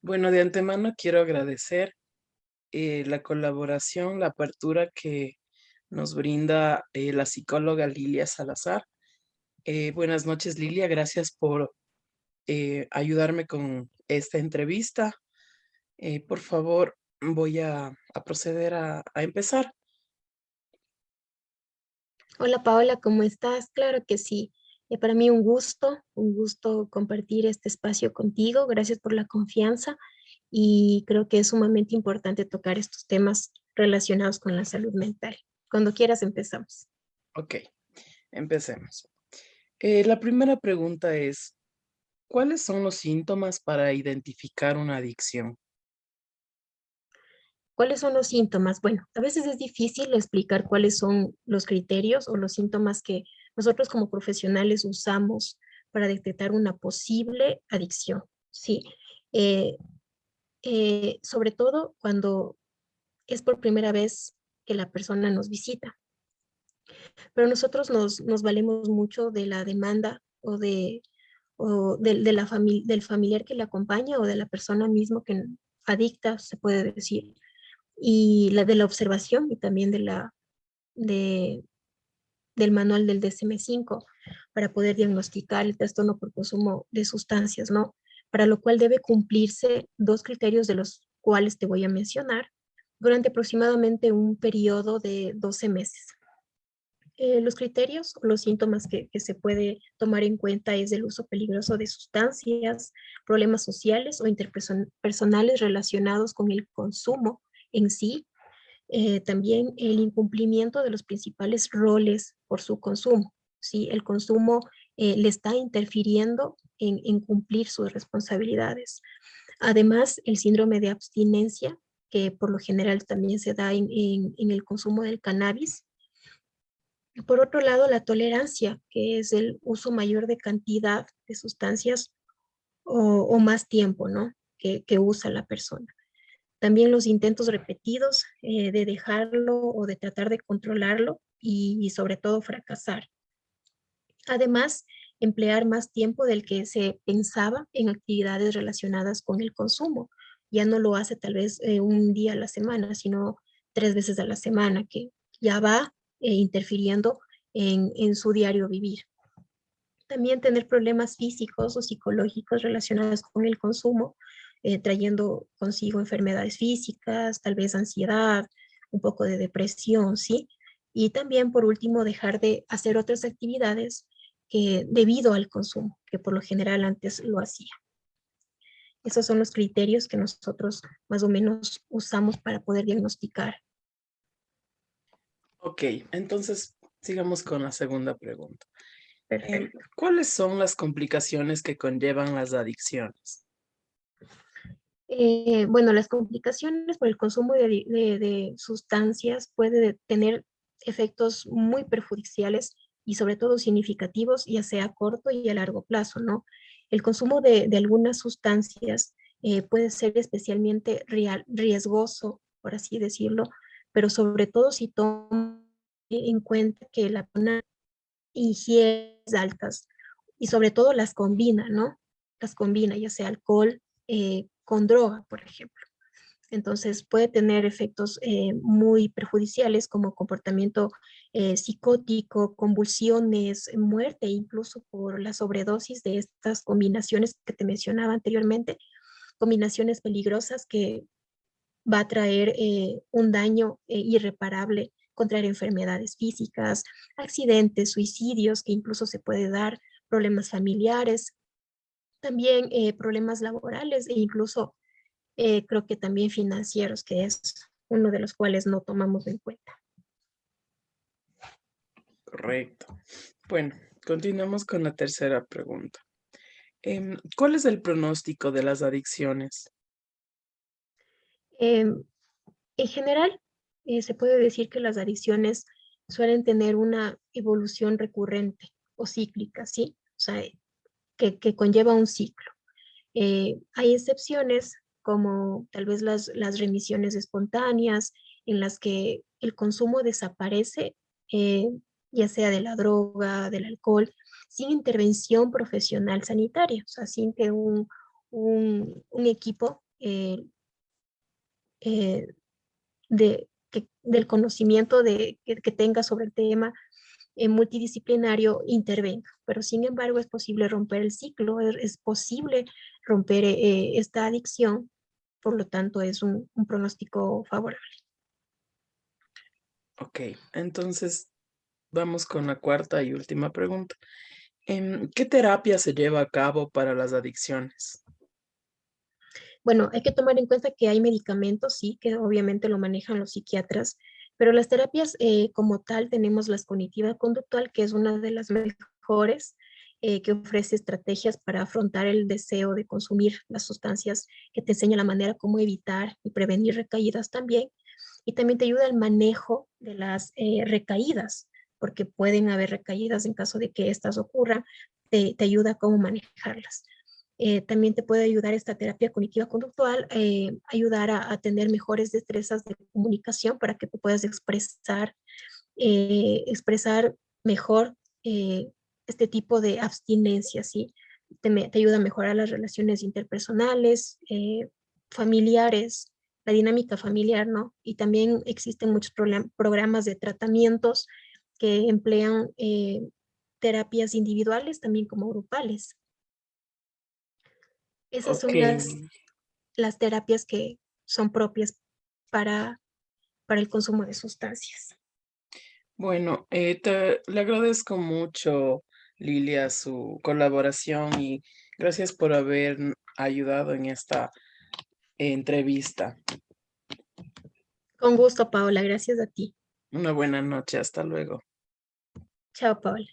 Bueno, de antemano quiero agradecer la colaboración, la apertura que nos brinda la psicóloga Lilia Salazar. Buenas noches, Lilia. Gracias por ayudarme con esta entrevista. Por favor, voy a proceder a empezar. Hola Paola, ¿cómo estás? Claro que sí. Para mí un gusto compartir este espacio contigo. Gracias por la confianza y creo que es sumamente importante tocar estos temas relacionados con la salud mental. Cuando quieras empezamos. Ok, empecemos. La primera pregunta es, ¿cuáles son los síntomas para identificar una adicción? ¿Cuáles son los síntomas? Bueno, a veces es difícil explicar cuáles son los criterios o los síntomas que nosotros como profesionales usamos para detectar una posible adicción. Sí, Eh, sobre todo cuando es por primera vez que la persona nos visita. Pero nosotros nos valemos mucho de la demanda o de del familiar que le acompaña o de la persona misma que adicta, se puede decir, y de la observación y también de, del manual del DSM-5 para poder diagnosticar el trastorno por consumo de sustancias, ¿no? Para lo cual debe cumplirse dos criterios de los cuales te voy a mencionar durante aproximadamente un periodo de 12 meses. Los criterios o los síntomas que se puede tomar en cuenta es el uso peligroso de sustancias, problemas sociales o interpersonales relacionados con el consumo en sí, también el incumplimiento de los principales roles por su consumo. ¿Sí? El consumo le está interfiriendo en cumplir sus responsabilidades. Además, el síndrome de abstinencia, que por lo general también se da en el consumo del cannabis. Por otro lado, la tolerancia, que es el uso mayor de cantidad de sustancias o más tiempo, ¿no? Que usa la persona. También los intentos repetidos de dejarlo o de tratar de controlarlo y sobre todo fracasar. Además, emplear más tiempo del que se pensaba en actividades relacionadas con el consumo. Ya no lo hace tal vez un día a la semana, sino 3 veces a la semana, que ya va interfiriendo en su diario vivir. También tener problemas físicos o psicológicos relacionados con el consumo, trayendo consigo enfermedades físicas, tal vez ansiedad, un poco de depresión, ¿sí? Y también, por último, dejar de hacer otras actividades que debido al consumo, que por lo general antes lo hacía. Esos son los criterios que nosotros más o menos usamos para poder diagnosticar. Ok, entonces sigamos con la segunda pregunta. Perfecto. ¿Cuáles son las complicaciones que conllevan las adicciones? Bueno, las complicaciones por el consumo de sustancias puede tener efectos muy perjudiciales y sobre todo significativos, ya sea a corto y a largo plazo, ¿no? El consumo de algunas sustancias puede ser especialmente riesgoso, por así decirlo, pero sobre todo si toma en cuenta que la persona ingiere altas y sobre todo las combina, ¿no? Las combina, ya sea alcohol con droga, por ejemplo. Entonces puede tener efectos muy perjudiciales como comportamiento psicótico, convulsiones, muerte, incluso por la sobredosis de estas combinaciones que te mencionaba anteriormente, combinaciones peligrosas que va a traer un daño irreparable, contraer enfermedades físicas, accidentes, suicidios, que incluso se puede dar, problemas familiares, también problemas laborales e incluso creo que también financieros, que es uno de los cuales no tomamos en cuenta. Correcto. Bueno, continuamos con la tercera pregunta. ¿Cuál es el pronóstico de las adicciones? Eh, en general, se puede decir que las adicciones suelen tener una evolución recurrente o cíclica, ¿sí? O sea, que conlleva un ciclo. Hay excepciones como tal vez las remisiones espontáneas en las que el consumo desaparece, eh, ya sea de la droga, del alcohol, sin intervención profesional sanitaria, o sea, sin que un equipo eh, eh, del conocimiento que tenga sobre el tema multidisciplinario intervenga. Pero sin embargo es posible romper el ciclo, es posible romper esta adicción, por lo tanto es un pronóstico favorable. Ok, entonces vamos con la cuarta y última pregunta. ¿Qué terapia se lleva a cabo para las adicciones? Bueno, hay que tomar en cuenta que hay medicamentos, sí, que obviamente lo manejan los psiquiatras, pero las terapias como tal tenemos la cognitiva conductual, que es una de las mejores, que ofrece estrategias para afrontar el deseo de consumir las sustancias, que te enseña la manera como evitar y prevenir recaídas también, y también te ayuda al manejo de las recaídas, porque pueden haber recaídas en caso de que estas ocurran, te ayuda a cómo manejarlas. También te puede ayudar esta terapia cognitiva conductual, ayudar a tener mejores destrezas de comunicación para que tú puedas expresar mejor este tipo de abstinencia, ¿sí? Te ayuda a mejorar las relaciones interpersonales, familiares, la dinámica familiar, ¿no? Y también existen muchos programas de tratamientos que emplean terapias individuales, también como grupales. Esas Ok, son las terapias que son propias para, para el consumo de sustancias. bueno, le agradezco mucho, Lilia, su colaboración y gracias por haber ayudado en esta entrevista. Con gusto, Paola. Gracias a ti. Una buena noche, hasta luego. Chao, Paola.